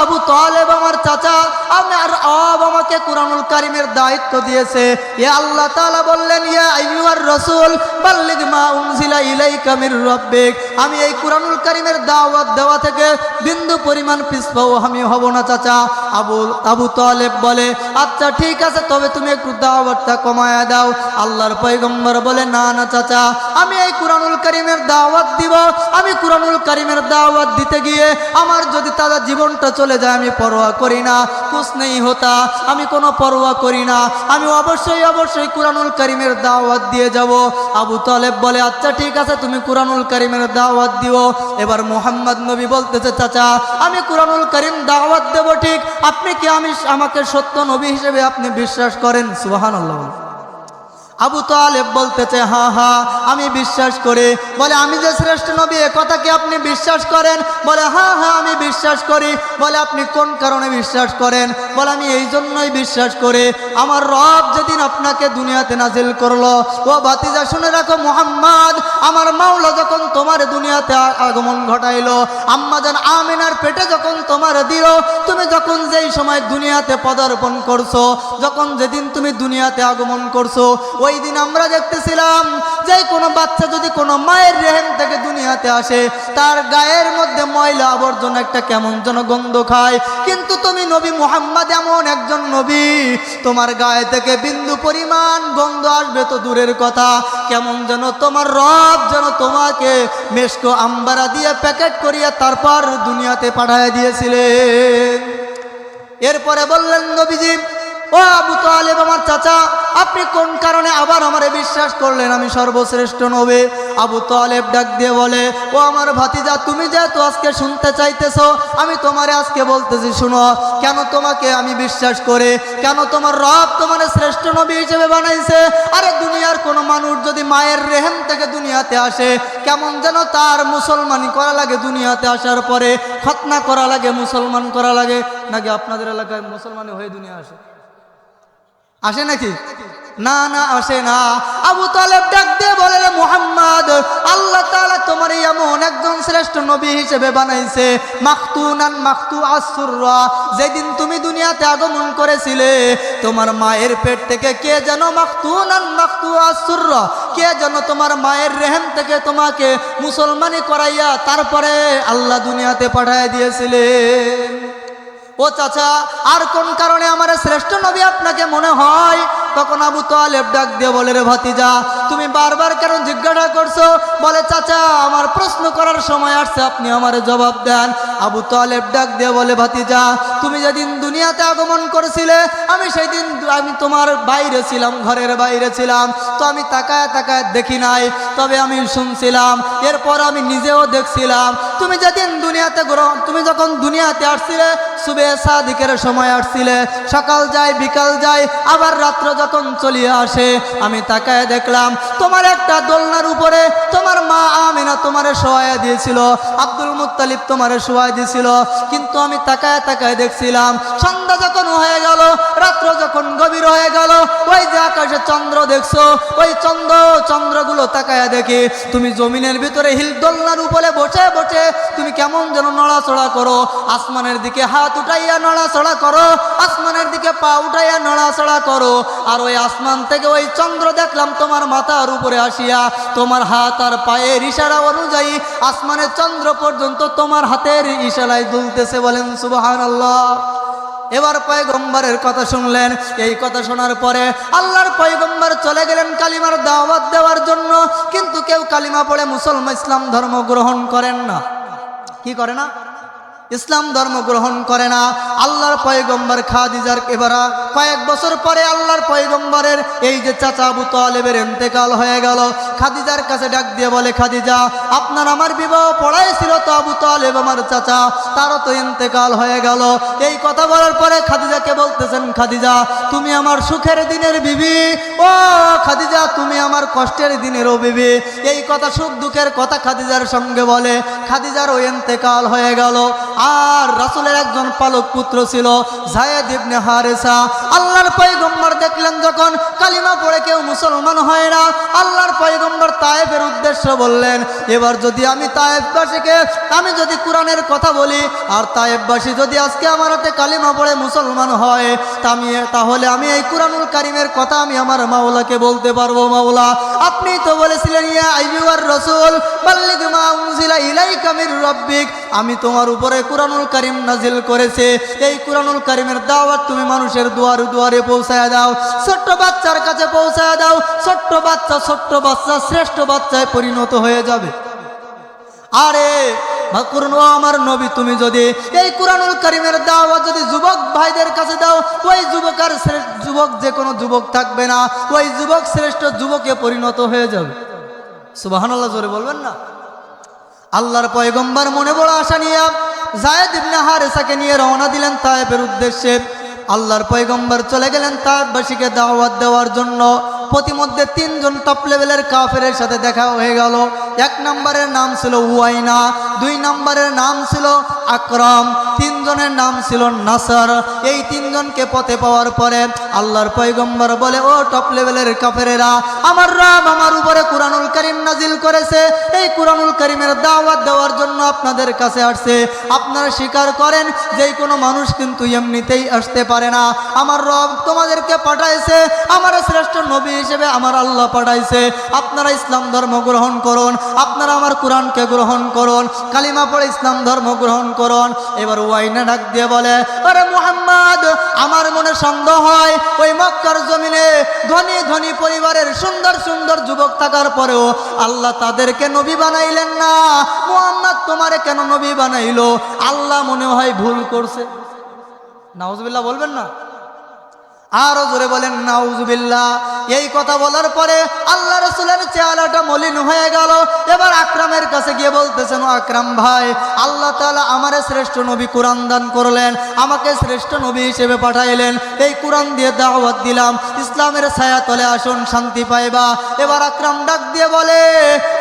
আবু তালেব আমার চাচা, আমাকে কুরআনুল কারীমের দায়িত্ব দিয়েছে। ইয়া আল্লাহ তাআলা বললেন, ইয়া আইয়ুহার রাসূল বাল্লিগ মা উনজিলা ইলাইকা মির রাব্বিক। আমি এই কুরআনুল কারীমের দাওয়াত দেওয়া থেকে বিন্দু পরিমাণ পিছপাও আমি হব না চাচা। আবু তালেব বলে, আচ্ছা ঠিক আছে, তবে তুমি একটু দাওয়াতটা কমায়া দাও। আল্লাহর পয়গম্বর বলে, না না চাচা, আমি এই কুরআনুল কারীমের দাওয়াত দিব। আমি কুরআনুল কারীমের দাওয়াত দিতে গিয়ে আমার যদি তাদের জীবনটা চলে যায় আমি পরোয়া করি না, কুছ নেই হতা, আমি কোনো পরোয়া করি না। আমি অবশ্যই কুরআনুল কারীমের দাওয়াত দিয়ে যাব। আবু তালেব বলে, আচ্ছা ঠিক আছে, তুমি কুরআনুল কারীমের দাওয়াত দিও। এবার মুহাম্মদ নবী বলতেছে, চাচা আমি কুরআনুল কারীম দাওয়াত দেব ঠিক, আপনি কি আমাকে সত্য নবী হিসেবে আপনি বিশ্বাস করেন? সুবহানাল্লাহ। আবু তালেব বলতেছে, হ্যাঁ হ্যাঁ আমি বিশ্বাস করি। বলে, আমি যে শ্রেষ্ঠ নবী এ কথা কি আপনি বিশ্বাস করেন? বলে, হ্যাঁ হ্যাঁ আমি বিশ্বাস করি। বলে, আপনি কোন কারণে বিশ্বাস করেন? বলে, আমি এই জন্যই বিশ্বাস করি, আমার রব যেদিন আপনাকে দুনিয়াতে নাজিল করলো, ও ভাতিজা শুনে রাখো, মুহাম্মদ আমার মাওলা যখন তোমার দুনিয়াতে আগমন ঘটাইলো, আম্মাজান আমিনার পেটে যখন তোমার দিল, তুমি যখন যেই সময় দুনিয়াতে পদার্পণ করছো, যেদিন তুমি দুনিয়াতে আগমন করছো, ওই দিন আমরা দেখতেছিলাম যে কোনো বাচ্চা যদি কোনো মায়ের রেহেম থেকে দুনিয়াতে আসে, তার গায়ের মধ্যে ময়লা আবর্জনা একটা কেমন যেন গন্ধ খায়। কিন্তু তুমি নবী মুহাম্মদ এমন একজন নবী, তোমার গায়ে থেকে বিন্দু পরিমাণ গন্ধ আসবে তো দূরের কথা, কেমন যেন তোমার রব যেন তোমাকে মেশকো আম্বারা দিয়ে প্যাকেট করিয়া তারপর দুনিয়াতে পাঠিয়ে দিয়েছিলেন। এরপরে বললেন নবীজি, ও আবু তালেব আমার চাচা, আপনি কোন কারণে আবার আমারে বিশ্বাস করলেন আমি সর্বশ্রেষ্ঠ নবী? আবু তালেব ডাক দিয়ে বলে, ও আমার ভাতিজা, তুমি যেহেতু আজকে শুনতে চাইতেছো, আমি তোমারে আজকে বলতেছি শুনো, কেন তোমাকে আমি বিশ্বাস করে, কেন তোমার রব তোমার শ্রেষ্ঠ নবী হিসেবে বানাইছে। আরে দুনিয়ার কোনো মানুষ যদি মায়ের রেহেম থেকে দুনিয়াতে আসে, কেমন যেন তার মুসলমানি করা লাগে, দুনিয়াতে আসার পরে খতনা করা লাগে, মুসলমান করা লাগে। নাকি আপনাদের এলাকায় মুসলমানি হয়ে দুনিয়া আসে নাকি? না না, আসে না। আবু তালেব ডাক দিয়ে বলে, মুহাম্মদ আল্লাহ তাআলা তোমার এমন একজন শ্রেষ্ঠ নবী হিসেবে বানাইছে, মাখতুনান মাখতুআস সুররা, যেদিন তুমি দুনিয়াতে আগমন করেছিলে তোমার মায়ের পেট থেকে কে যেন মাখতুনান মাখতুআস সুররা, কে যেন তোমার মায়ের রেহেম থেকে তোমাকে মুসলমানি করাইয়া তারপরে আল্লাহ দুনিয়াতে পাঠিয়ে দিয়েছিলেন। ও চাচা, আর কোন কারণে আমার শ্রেষ্ঠ নবী আপনাকে মনে হয়? তখন আবু তালেব ডাক দিয়ে বলে, রে ভাতিজা, তুমি বারবার কেন জিজ্ঞাসা করছো? বলে, চাচা আমার প্রশ্ন করার সময় আসছে, আপনি আমার জবাব দেন। আবু তালেব ডাক দিয়ে বলে, ভাতিজা তুমি যেদিন দুনিয়াতে আগমন করেছিলে, আমি সেই দিন আমি তোমার বাইরে ছিলাম, ঘরের বাইরে ছিলাম, তো আমি তাকায় তাকায় দেখি নাই, তবে আমি শুনছিলাম, এরপর আমি নিজেও দেখছিলাম। তুমি যেদিন তুমি যখন দুনিয়াতে আসছিলে, সুবে সাদিকের সময় আসছিলে, সকাল যায় বিকাল যায়, আবার রাত্র যখন চলিয়ে আসে, আমি তাকায় দেখলাম তোমার একটা দোলনার উপরে তোমার মা আমিনা তোমারে শোয়াইয়া দিয়েছিল, আব্দুল মুত্তালিব তোমারে শোয়াই দিয়েছিল। কিন্তু আমি তাকায় তাকায় দেখছিলাম, সন্ধ্যা যখন হয়ে গেল, রাত্র যখন গভীর হয়ে গেল, ওই যে আকাশে চন্দ্র দেখছো, ওই চন্দ্রগুলো তাকায় দেখি তুমি জমিনের ভিতরে দোলনার উপরে বসে বসে তুমি কেমন যেন নড়াচড়া করো, আসমানের দিকে হাত উঠাইয়া নড়াচড়া করো, আসমানের দিকে পা উঠাইয়া নড়াচড়া করো। আর ওই আসমান থেকে ওই চন্দ্র দেখলাম তোমার মাথার উপরে আসিয়া তোমার হাত আর পায়ের ইশারা অনুযায়ী আসমানের চন্দ্র পর্যন্ত তোমার হাতের ইশারায় দুলতেছে। বলেন সুবহানাল্লাহ। এবার পয়গম্বরের কথা শুনলেন। এই কথা শোনার পরে আল্লাহর পয়গম্বর চলে গেলেন কালিমার দাওয়াত দেওয়ার জন্য। কিন্তু কেউ কালিমা পড়ে ইসলাম ধর্ম গ্রহণ করেন না। কি করে না? ইসলাম ধর্ম গ্রহণ করে না। আল্লাহর পয়গম্বর খাদিজার এবার কয়েক বছর পরে আল্লাহর পয়গম্বরের এই যে চাচা আবু তালেবের ইন্তেকাল হয়ে গেল। খাদিজার কাছে ডাক দিয়ে বলে, খাদিজা আপনার আমার বিবাহ পড়াইছিল তো আবু তালেব আমার চাচা, তারও তো ইন্তেকাল হয়ে গেল। এই কথা বলার পরে খাদিজাকে বলতেছেন, খাদিজা তুমি আমার সুখের দিনের বিবি, ও খাদিজা তুমি আমার কষ্টের দিনেরও বিবি। এই কথা সুখ দুঃখের কথা খাদিজার সঙ্গে বলে। খাদিজার ওই ইন্তেকাল হয়ে গেল। আর রাসূলের একজন পালক পুত্র ছিল যায়েদ ইবনে হারেসা। আল্লাহর পয়গম্বর দেখলেন যখন কালিমা পড়ে কেউ মুসলমান হয় না, আল্লাহর পয়গম্বর তায়েফের উদ্দেশ্য বললেন, এবার যদি আমি তায়েফবাসীকে আমি যদি কোরআনের কথা বলি আর তায়েফবাসী যদি আজকে আমার হাতে কালিমা পড়ে মুসলমান হয় তাহলে আমি এই কুরআনুল কারীমের কথা আমি আমার মাওলাকে বলতে পারবো। মাওলা, আপনি তো বলেছিলেন ইয়া আইয়ুহার রাসূল বাল্লিগ মা উনজিলা ইলাইকা মির রাব্বিক, আমি তোমার উপরে কুরআনুল কারীম নাজিল করেছে, এই কুরআনুল কারীমের দাওয়াত তুমি মানুষের দুয়ারে দুয়ারে পৌঁছায় দাও, ছোট্ট বাচ্চার কাছে পৌঁছায় দাও। ছোট্ট বাচ্চা শ্রেষ্ঠ বাচ্চায় পরিণত হয়ে যাবে। আরে আমার নবী, তুমি যদি এই কুরআনুল কারীমের দাওয়াত যদি যুবক ভাইদের কাছে দাও, ওই যুবক যে কোনো যুবক থাকবে না, ওই যুবক শ্রেষ্ঠ যুবকে পরিণত হয়ে যাবে। সুবহানাল্লাহ, জোরে বলবেন না? আল্লাহর পয়গম্বর মনে বড় আশা নিয়ে যায়েদ ইবনে হারেসাকে নিয়ে রওনা দিলেন তায়েফের উদ্দেশ্যে। আল্লাহর পয়গম্বর চলে গেলেন তায়েফবাসীকে দাওয়াত দেওয়ার জন্য। প্রতিমধ্যে তিনজন টপ লেভেলের কাফেরের সাথে দেখা হয়ে গেল। এক নম্বরের নাম ছিল উয়াইনা, দুই নম্বরের নাম ছিল আকরাম, তিনজনের নাম ছিল নাসর। এই তিনজনকে পথে পাওয়ার পরে আল্লাহর পয়গম্বর বলে, ও টপ লেভেলের কাফেরেরা, আমার রব আমার উপরে কুরআনুল কারীম নাজিল করেছে, এই কুরআনুল কারীমের দাওয়াত দেওয়ার জন্য আপনাদের কাছে আসছে। আপনারা স্বীকার করেন যে কোনো মানুষ কিন্তু এমনিতেই আসতে পারে না, আমার রব তোমাদেরকে পাঠাইছে, আমার শ্রেষ্ঠ নবী হিসেবে আমার আল্লাহ পাঠাইছে। আপনারা ইসলাম ধর্ম গ্রহণ করুন, আপনারা আমার কোরআনকে গ্রহণ করুন, কালিমা পড়ে ইসলাম ধর্ম গ্রহণ করুন। এবার ওয়াইনা ডাক দিয়ে বলে, আরে মুহাম্মদ, আমার মনে সন্দেহ হয় ওই মক্কার জমিনে ধনী ধনী পরিবারের সুন্দর সুন্দর যুবক থাকার পরেও আল্লাহ তাদেরকে নবী বানাইলেন না। মুহাম্মদ তোমারে কেন নবী বানাইলো? আল্লাহ মনে হয় ভুল করছে। নাউজুবিল্লাহ বলবেন না? আরো জোরে বলেন নাউজুবিল্লাহ। এই কথা বলার পরে আল্লাহ রাসূলের চেহারাটা মলিন হয়ে গেল। এবার আকরামের কাছে গিয়ে বলতেছেন, ও আকরাম ভাই, আল্লাহ তাআলা আমারে শ্রেষ্ঠ নবী কোরআন দান করলেন, আমাকে শ্রেষ্ঠ নবী হিসেবে পাঠাইলেন, এই কোরআন দিয়ে দাওয়াত দিলাম, ইসলামের ছায়া তলে আসুন, শান্তি পাইবা। এবার আকরাম ডাক দিয়ে বলে,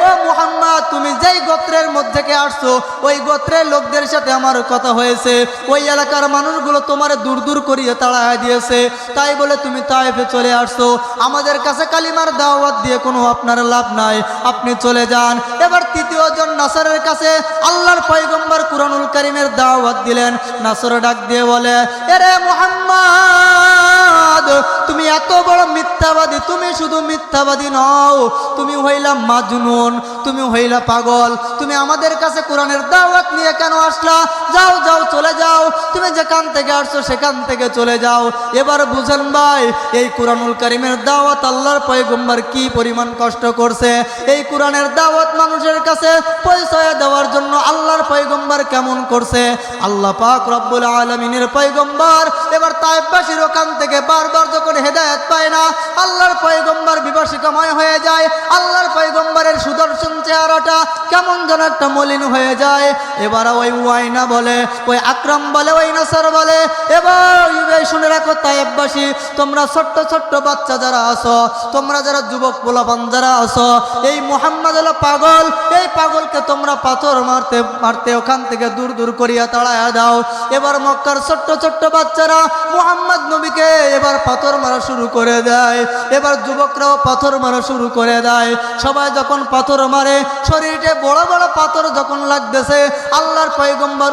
ও মুহাম্মদ, তুমি যেই গোত্রের মধ্যে থেকে আসছো ওই গোত্রের লোকদের সাথে আমার কথা হয়েছে, ওই এলাকার মানুষগুলো তোমারে দূর দূর করিয়ে তাড়ায় দিয়েছে, তাই বলে তুমি তায়েফে চলে আসছো, আমাদের কাছে কালিমার দাওয়াত দিয়ে কোনো আপনার লাভ নাই, আপনি চলে যান। এবার তৃতীয় জন নাসরের কাছে আল্লাহর পয়গম্বর কুরআনুল কারীমের দাওয়াত দিলেন। নাসর ডাক দিয়ে বলে, এরে মুহাম্মদ, তুমি এত বড় মিথ্যাবাদী, তুমি শুধু মিথ্যাবাদী নও, তুমি হইলা মাজনুন, তুমি হইলা পাগল, তুমি আমাদের কাছে কোরআনের দাওয়াত নিয়ে কেন আসলা? যাও যাও, চলে যাও, তুমি যেখান থেকে আসছো সেখান থেকে চলে যাও। এবার বুঝেন ভাই, এই কুরআনুল কারীমের দাওয়াত আল্লাহর পয়গম্বর কি পরিমাণ কষ্ট করছে, এই কোরআনের দাওয়াত মানুষের কাছে পৌঁছায় দেওয়ার জন্য আল্লাহর পয়গম্বর কেমন করছে। আল্লাহ পাক রব্বুল আলামিনের পয়গম্বর এবার তায়েফবাসীর ওখান থেকে বারবার যখন হেদায়েত পায় না, আল্লাহর পয়গম্বর বিভীষিকাময় হয়ে যায়, আল্লাহর পয়গম্বরের সুদর্শন চেহারাটা কেমন যেন একটা মলিন হয়ে যায়। এবার ওই ওয়াইনা বলে, ওই আকরাম বলে, ওই নাসর বলে, এবার শুনে রাখো তায়েফবাসী, তোমরা ছোট্ট ছোট্ট বাচ্চা যারা আছো, তোমরা যারা যুবক পোলাপান যারা আছো, এই মুহাম্মদ হলো পাগল, এই পাগলকে তোমরা পাথর মারতে মারতে ওখান থেকে দূর দূর করিয়া তাড়ায়া দাও। এবার মক্কার ছোট্ট ছোট্ট বাচ্চারা মুহাম্মদ নবীকে এবার পাথর মারা শুরু করে দেয়। এবার যুবকরাও পাথর মারা শুরু করে দেয়। সবাই যখন পাথর মারে, শরীরে বড় বড় পাথর যখন লাগতেছে, আল্লাহর পয়গম্বর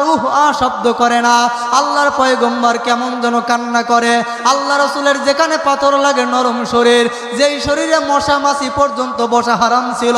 শব্দ করে না, আল্লাহর পয়গম্বর কেমন যেন কান্না করে। আল্লাহ রাসূলের যেখানে পাথর লাগে নরম শরীর, যেই শরীরে মশা মাছি পর্যন্ত বসা হারাম ছিল,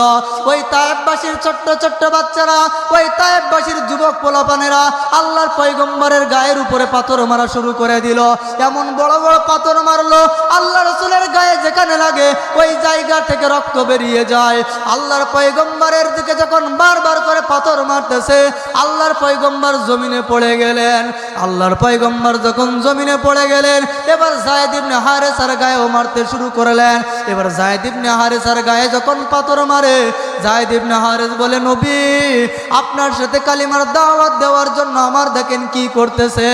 ওই তায়েফবাসীর ছোট্ট ছোট্ট বাচ্চারা, ওই তায়েফবাসীর যুবক পোলাপানেরা আল্লাহর পয়গম্বরের গায়ের উপরে পাথর মারা শুরু করে দিল। এমন বড় বড় পাথর মারলো, আল্লাহ রাসূলের গায়ে যেখানে লাগে ওই জায়গা থেকে রক্ত বেরিয়ে যায়। আল্লাহর পয়গম্বরের দিকে যখন বারবার করে পাথর মারতেছে, আল্লাহর পয়গম্বর জমিনে পড়ে গেলেন। আল্লাহর পয়গম্বর যখন জমিনে পড়ে গেলেন, এবার যায়েদ ইবনে হারেসার গায়েও মারতে শুরু করলেন। এবার যায়েদ ইবনে হারেসার গায়ে যখন পাথর মারে, যায়েদ ইবনে হারেস বলে, নবী আপনার সাথে কালিমার দাওয়াত দেওয়ার জন্য আমার দেখেন কি করতেছে।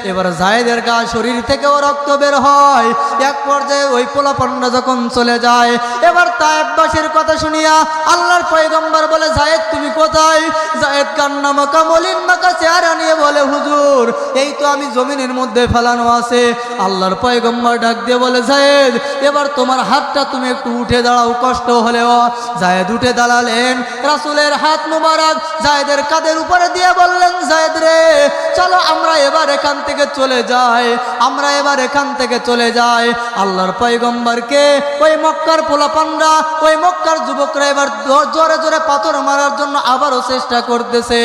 এবার যায়েদের গা শরীর থেকেও রক্ত বের হয়। এক পর্যায়ে ওই পোলাপানরা যখন চলে যায়, এবার তায়েববাসীর কথা শুনিয়া আল্লাহর পয়গম্বর বলে, যায়েদ তুমি কোথায়? যায়েদ কান্না মাখা মলিন মাখা চেহারা নিয়ে বলে, হুজুর এই তো আমি জমিনের মধ্যে ফেলানো আছে। আল্লাহর পয়গম্বর ডাক দিয়ে বলে, যায়েদ এবার তোমার হাতটা তুমি একটু উঠে দাঁড়াও, কষ্ট হলেও। যায়েদ উঠে দাঁড়ালেন, রাসূলের হাত মুবারক যায়েদের কাঁধের উপরে দিয়ে বললেন, যায়েদ রে চলো আমরা এবার এখান থেকে চলে যাই, আমরা এবার এখান থেকে চলে যাই। আল্লাহর পয়গম্বরকে ওই মক্কার পোলাপানরা, ওই মক্কার যুবকরা এবার জোরে জোরে পাথর মারার জন্য আবারও চেষ্টা করতেছে।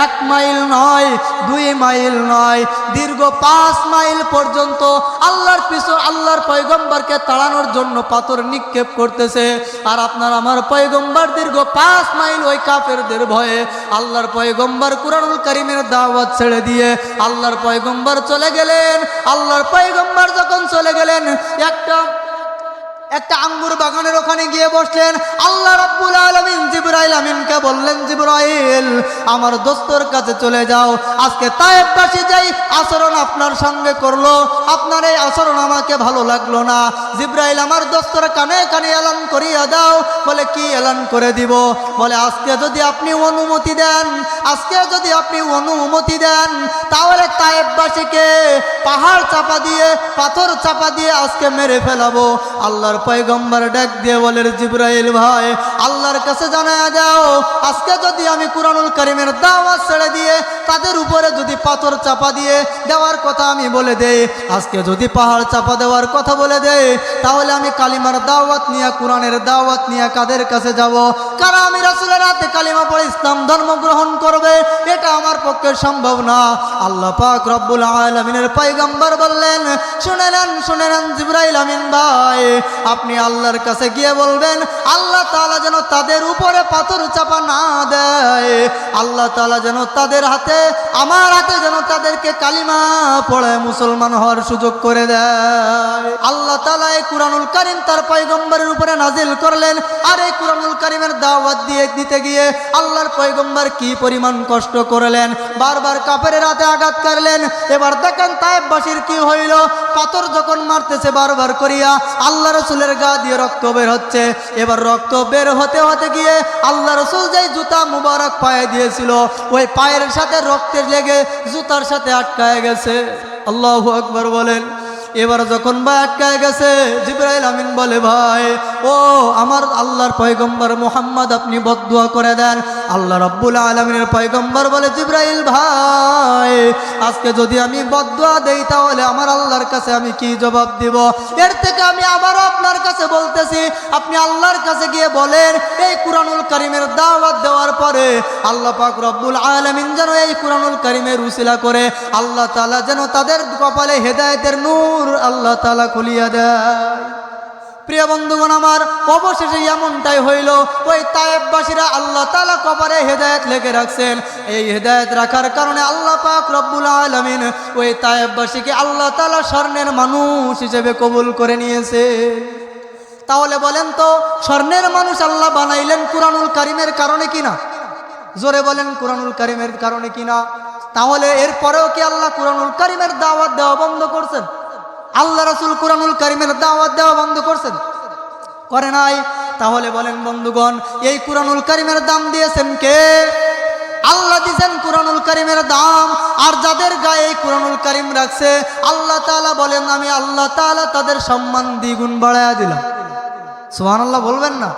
1 মাইল নয়, 2 মাইল নয়, দীর্ঘ 5 মাইল পর্যন্ত আল্লাহর পয়গম্বরকে তাড়ানোর জন্য পাথর নিক্ষেপ করতেছে। আর আপনার আমার পয়গম্বর দীর্ঘ 5 মাইল ওই কাফেরদের ভয়ে আল্লাহর পয়গম্বর কুরআনুল কারীমের দাওয়াত ছেড়ে দিয়ে আল্লাহর পয়গম্বর চলে গেলেন। আল্লাহর পয়গম্বর যখন চলে গেলেন, একটা আঙ্গুর বাগানের ওখানে গিয়ে বসলেন। আল্লাহ রাব্বুল আলামিন জিবরাইল আমিনকে বললেন, জিবরাইল আমার দোস্তর কাছে চলে যাও, আজকে তায়েববাসী যেই আচরণ আপনার সঙ্গে করলো, আপনার এই আচরণ আমাকে ভালো লাগলো না। জিবরাইল আমার দোস্তর কানে কানে এলান করিয়া দাও। বলে কি এলান করে দিব? বলে আজকে যদি আপনি অনুমতি দেন, আজকে যদি আপনি অনুমতি দেন তাহলে তায়েববাসীকে পাহাড় চাপা দিয়ে, পাথর চাপা দিয়ে আজকে মেরে ফেলাবো। আল্লাহর পয়গম্বর ডাক দিয়ে বলে, জিবরাইল ভাই আল্লাহর কাছে জানায়া দাও, আজকে যদি আমি কুরআনুল কারীমের দাওয়াত ছেড়ে দিয়ে তাদের উপরে যদি পাথর চাপা দিয়ে দেওয়ার কথা আমি বলে দেই, আজকে যদি পাহাড় চাপা দেওয়ার কথা বলে দেই, তাহলে আমি কালিমার দাওয়াত নিয়ে, কোরআনের দাওয়াত নিয়ে কাদের কাছে যাব? কারা আমি রাসূলের হাতে কালিমা পড়ে ইসলাম ধর্ম গ্রহণ করবে? এটা আমার পক্ষে সম্ভব না। আল্লাহ পাক রব্বুল আলামিনের পয়গম্বর বললেন, শুনে নেন জিবরাইল আমিন ভাই, আপনি আল্লাহর কাছে গিয়ে বলবেন আল্লাহ তাআলা যেন তাদের উপরে পাথর চাপা না দেয়, আল্লাহ তাআলা যেন তাদের হাতে, আমার হাতে যেন তাদেরকে কালিমা পড়ে মুসলমান হওয়ার সুযোগ করে দেয়। আল্লাহ তাআলা এই কুরআনুল কারীম তার পয়গম্বরের উপরে নাজিল করলেন। আর এই কুরআনুল কারীমের দাওয়াত দিতে গিয়ে আল্লাহর পয়গম্বর কি পরিমাণ কষ্ট করলেন, বারবার কাফেরের হাতে আঘাত করলেন। এবার দেখেন তায়েববাসীর কি হইল, পাথর যখন মারতেছে বারবার করিয়া, আল্লাহ রাসূলের গা দিয়ে রক্ত বের হচ্ছে। এবার রক্ত বের হতে হতে গিয়ে আল্লাহ রাসূল যেই জুতা মুবারক পায়ে দিয়েছিল, ওই পায়ের সাথে রক্তের লেগে জুতার সাথে আটকায় গেছে। আল্লাহু আকবার বলেন। এবার যখন ভাই আটকায় গেছে, জিবরাইল আমিন বলে, ভাই ও আমার আল্লাহর পয়গম্বর মুহাম্মদ আপনি বদদুয়া করে দেন। আল্লাহ রাব্বুল আলামিনের পয়গম্বর বলে, জিবরাইল ভাই আজকে যদি আমি বদদুয়া দেই তাহলে আমার আল্লাহর কাছে আমি কি জবাব দিব? এর থেকে আমি আবারও আপনার কাছে বলতেছি, আপনি আল্লাহর কাছে গিয়ে বলেন এই কুরআনুল কারীমের দাওয়াত দেওয়ার পরে আল্লাহ পাক রব্বুল আলামিন যেন এই কুরআনুল কারীমের উসিলা করে আল্লাহ তাআলা যেন তাদের কপালে হেদায়েতের নূর আল্লাহ তাআলা খুলিয়া দেয়। প্রিয় বন্ধুগণ আমার, অবশেষে এমনটাই হইল। ওই তায়েববাসীরা আল্লাহ তাআলা কপালে হেদায়েত লিখে রাখছেন। এই হেদায়েত রাখার কারণে আল্লাহ পাক রব্বুল আলামিন ওই তায়েববাসীকে আল্লাহ তাআলা স্বর্ণের মানুষ হিসেবে কবুল করে নিয়েছে। তাহলে বলেন তো, স্বর্ণের মানুষ আল্লাহ বানাইলেন কুরআনুল কারীমের কারণে কিনা? জোরে বলেন, কুরআনুল কারীমের কারণে কিনা? তাহলে এরপরেও কি আল্লাহ কুরআনুল কারীমের দাওয়াত দেওয়া বন্ধ করছেন? আল্লাহ রাসূল কুরআনুল কারীমের দাওয়াত দেওয়া বন্ধ করছেন? করে নাই। তাহলে বলেন বন্ধুগণ, এই কুরআনুল কারীমের দাম দিয়েছেন কে? আল্লাহ দিয়েছেন কুরআনুল কারীমের দাম। আর যাদের গায়ে এই কুরআনুল কারীম রাখছে, আল্লাহ তাআলা বলেন আমি আল্লাহ তাআলা তাদের সম্মান দ্বিগুণ বাড়ায়া দিলাম। সুবহানাল্লাহ বলবেন না?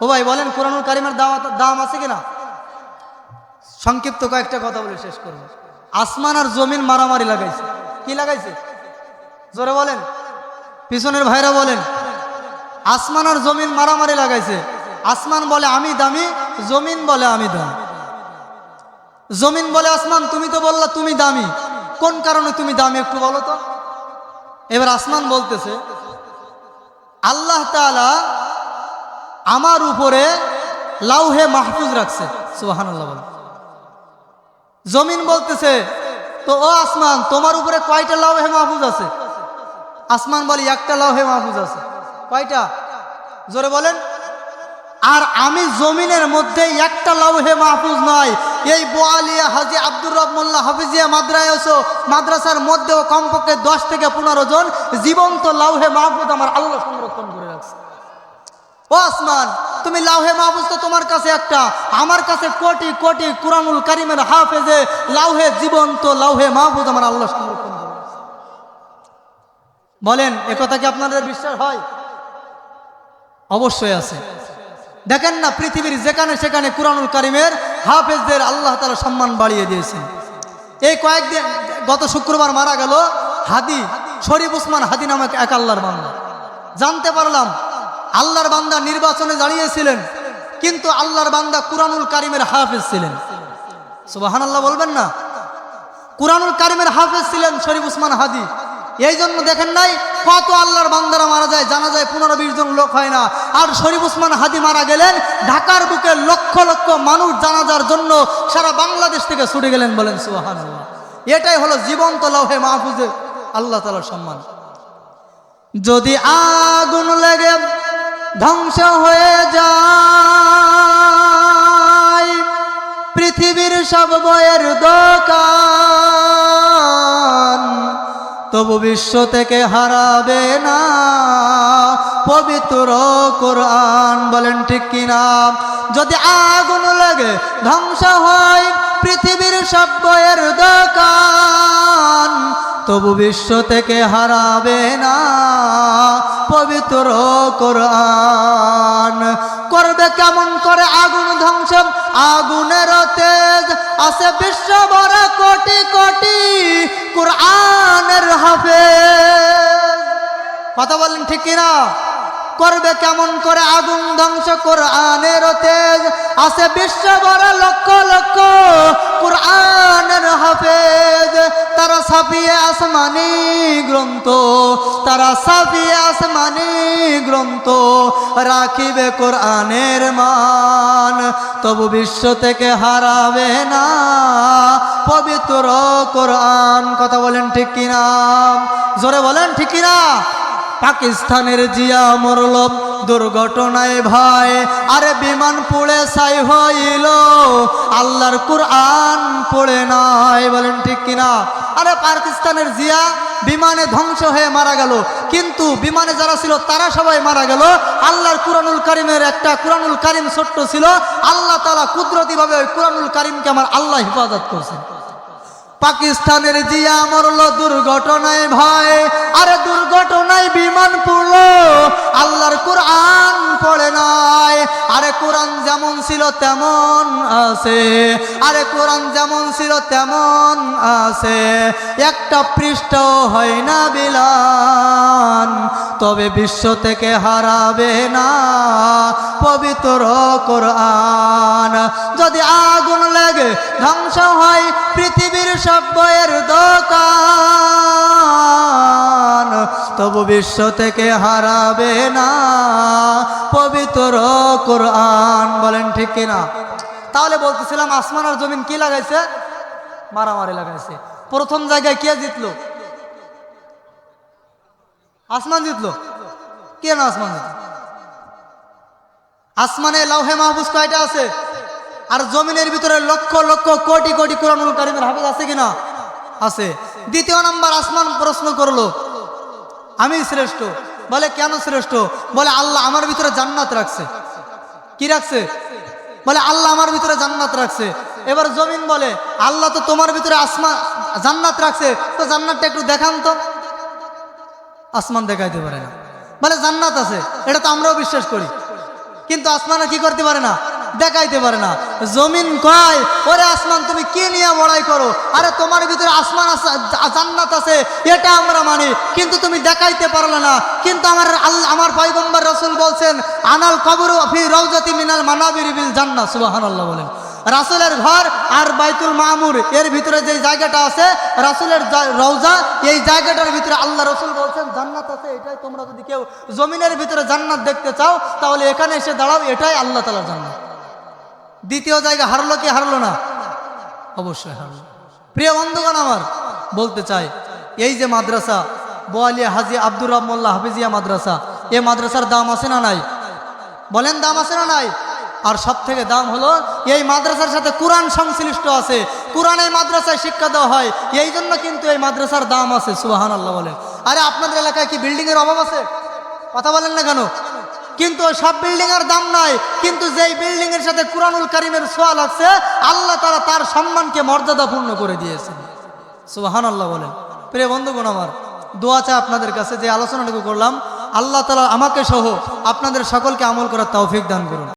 ও ভাই বলেন, কুরআনুল কারীমের দাম আছে কিনা? সংক্ষিপ্ত কয়েকটা কথা বলে শেষ করব। আসমান আর জমিন মারামারি লাগাইছে। কি লাগাইছে? জোরে বলেন, পিছনের ভাইরা বলেন। আসমান আর জমিন মারামারি লাগাইছে। আসমান বলে আমি দামি, জমিন বলে আমি দামি। জমিন বলে আসমান তুমি তো বললা তুমি দামি, কোন কারণে তুমি দামি একটু বলো তো। এবার আসমান বলতেছে আল্লাহ তাআলা আমার উপরে লাউহে মাহফুজ রাখছে। সুবহানাল্লাহ বলেন। জমিন বলতেছে তো ও আসমান তোমার উপরে কয়টা লাউহে মাহফুজ আছে? আসমান বলে একটা লাউহে মাহফুজ আছে। কয়টা? জোরে বলেন। আর আমি জমিনের মধ্যে একটা লাউহে মাহফুজ নয়, এই বোয়ালিয়া হাজী আব্দুর রব মোল্লা হাফিজিয়া মাদ্রাসার মধ্যেও কমপক্ষে 10 থেকে 15 জন জীবন্ত লাউহে মাহফুজ আমার আল্লাহ সংরক্ষণ করে রাখছে। ও আসমান, তুমি লাউহে মাহফুজ তো তোমার কাছে একটা, আমার কাছে কোটি কোটি কুরআনুল কারীমের হাফেজে লাউহে জীবন্ত লাউহে মাহফুজ আমার আল্লাহ সংরক্ষণ করে রাখছে। বলেন এ কথা কি আপনাদের বিশ্বাস হয়? অবশ্যই আছে। দেখেন না, পৃথিবীর যেখানে সেখানে কুরআনুল কারীমের হাফেজদের আল্লাহ তাআলা সম্মান বাড়িয়ে দিয়েছেন। এই কয়েকদিন গত শুক্রবার মারা গেল হাদি, শরীফ উসমান হাদি নামক এক আল্লাহর বান্দা। জানতে পারলাম আল্লাহর বান্দা নির্বাচনে দাঁড়িয়েছিলেন, কিন্তু আল্লাহর বান্দা কুরআনুল কারীমের হাফেজ ছিলেন। সুবহানাল্লাহ বলবেন না? কুরআনুল কারীমের হাফেজ ছিলেন শরীফ উসমান হাদি। এই জন্য দেখেন নাই কত আল্লাহর বান্দারা মারা যায়, জানা যায় 15-20 জন লোক হয় না। আর শরীফ উসমান হাদি মারা গেলেন, ঢাকার বুকে লক্ষ লক্ষ মানুষ জানাজার জন্য সারা বাংলাদেশ থেকে ছুটে গেলেন। বলেন সুবহানাল্লাহ। এটাই হলো জীবন্ত লাউহে মাহফুজে আল্লাহ তাআলার সম্মান। যদি আগুন লেগে ধ্বংস হয়ে যায় পৃথিবীর সব বইয়ের দোকান, তবু বিশ্ব থেকে হারাবে না পবিত্র কোরআন। বলেন ঠিক কিনা? যদি আগুন লাগে ধ্বংস হয় পৃথিবীর সব বইয়ের দোকান, তবু বিশ্ব থেকে হারাবে না পবিত্র কোরআন। করবে কেমন করে আগুন ধ্বংস? আগুনের তেজ আছে বিশ্ব ভরা কোটি কোটি কোরআনের হাফেজ। কথা বলেন ঠিক কিনা? করবে কেমন করে আগুন ধ্বংস? কোরআনের তেজ আছে বিশ্ব ভরা লক্ষ লক্ষ কোরআনের হাফেজ। তারা ছাপিয়ে আসমানি গ্রন্থ, তারা ছাপিয়ে আসমানি গ্রন্থ, রাখিবে কোরআনের মান, তবু বিশ্ব থেকে হারাবে না পবিত্র কোরআন। কথা বলেন ঠিক কিনা? জোরে বলেন ঠিক কিনা? পাকিস্তানের জিয়া মরল দুর্ঘটনায় ভাই, আরে বিমান পুড়ে ছাই হইল, আল্লাহর কুরআন পড়ে নাই। বলেন ঠিক কিনা? আরে পাকিস্তানের জিয়া বিমানে ধ্বংস হয়ে মারা গেল, কিন্তু বিমানে যারা ছিল তারা সবাই মারা গেল। আল্লাহর কুরআনুল কারীমের একটা কুরআনুল কারীম ছোট্ট ছিল, আল্লাহ তাআলা কুদরতিভাবে ওই কুরআনুল কারীমকে আমার আল্লাহ হেফাজত করছেন। পাকিস্তানের জিয়া মরল দুর্ঘটনায় ভয়, আরে দুর্ঘটনায় বিমান পড়লো, আল্লাহর কুরআন পড়ে নাই। আরে কোরআন যেমন ছিল তেমন আছে, আরে কোরআন যেমন ছিল তেমন আছে, একটা পৃষ্ঠাও হয় না বিলান, তবে বিশ্ব থেকে হারাবে না পবিত্র কোরআন। যদি আগুন লাগে ধ্বংস হয় পৃথিবীর সব বইয়ের দোকান, তবু বিশ্ব থেকে হারাবে না পবিত্র কোরআন। বলেন ঠিক কিনা? তাহলে বলতেছিলাম আসমান আর জমিন কি লাগাইছে? মারামারি লাগাইছে। প্রথম জায়গায় কে জিতলো? আসমান জিতলো। কে না আসমান জিতলো? আসমানে লাউহে মাহফুজ কয়টা আছে? আর জমিনের ভিতরে লক্ষ লক্ষ কোটি কোটি কুরআনুল কারীমের হাফেজ আছে কিনা? আছে। দ্বিতীয় নাম্বার আসমান প্রশ্ন করলো আমি শ্রেষ্ঠ। বলে কেন শ্রেষ্ঠ? বলে আল্লাহ আমার ভিতরে জান্নাত রাখছে। কি রাখছে? বলে আল্লাহ আমার ভিতরে জান্নাত রাখছে। এবার জমিন বলে আল্লাহ তো তোমার ভিতরে জান্নাত রাখছে, তো জান্নাতটা একটু দেখান তো। আসমান দেখাইতে পারে না। বলে জান্নাত আছে, এটা তো আমরাও বিশ্বাস করি, কিন্তু আসমানে কি করতে পারে না? দেখাইতে পারে না। জমিন কয় ওরে আসমান তুমি কি নিয়ে বড়াই করো? আরে তোমার ভিতরে আসমান আছে, জান্নাত আছে, এটা আমরা মানি, কিন্তু তুমি দেখাইতে পারলে না। কিন্তু আমার পয়গম্বর রাসূল বলছেন আনাল কবরু ফি রাউজাতি মিনাল মানাবির বিল জান্নাহ। সুবহানাল্লাহ বলেন। রাসূলের ঘর আর বাইতুল মামুর এর ভিতরে যে জায়গাটা আছে রাসূলের রওজা, এই জায়গাটার ভিতরে আল্লাহ রাসূল বলছেন জান্নাত আছে। এটাই তোমরা যদি কেউ জমিনের ভিতরে জান্নাত দেখতে চাও তাহলে এখানে এসে দাঁড়াও, এটাই আল্লাহ তাআলার জান্নাত। দ্বিতীয় জায়গা হারলো কি হারলো না? অবশ্যই হারলো। প্রিয় বন্ধুগণ, আমার বলতে চাই এই যে মাদ্রাসা বোয়ালিয়া হাজী আব্দুর রব মোল্লা হাফিজিয়া মাদ্রাসা, এই মাদ্রাসার দাম আছে না নাই? বলেন দাম আছে না নাই? আর সব থেকে দাম হলো এই মাদ্রাসার সাথে কোরআন সংশ্লিষ্ট আছে, কোরআন এই মাদ্রাসায় শিক্ষা দেওয়া হয়, এই জন্য কিন্তু এই মাদ্রাসার দাম আছে। সুবহানাল্লাহ বলেন। আরে আপনাদের এলাকায় কি বিল্ডিংয়ের অভাব আছে? কথা বলেন না কেন? কিন্তু সব বিল্ডিং এর দাম নাই, কিন্তু যেই বিল্ডিং এর সাথে কুরআনুল কারীমের ছোঁয়া লাগছে আল্লাহ তাআলা তার সম্মানকে মর্যাদাপূর্ণ করে দিয়েছেন। সুবহানাল্লাহ বলেন। প্রিয় বন্ধুগণ, আমার দোয়া চাই আপনাদের কাছে যে আলোচনাটুকু করলাম, আল্লাহ তাআলা আমাকে সহ আপনাদের সকলকে আমল করার তৌফিক দান করুন।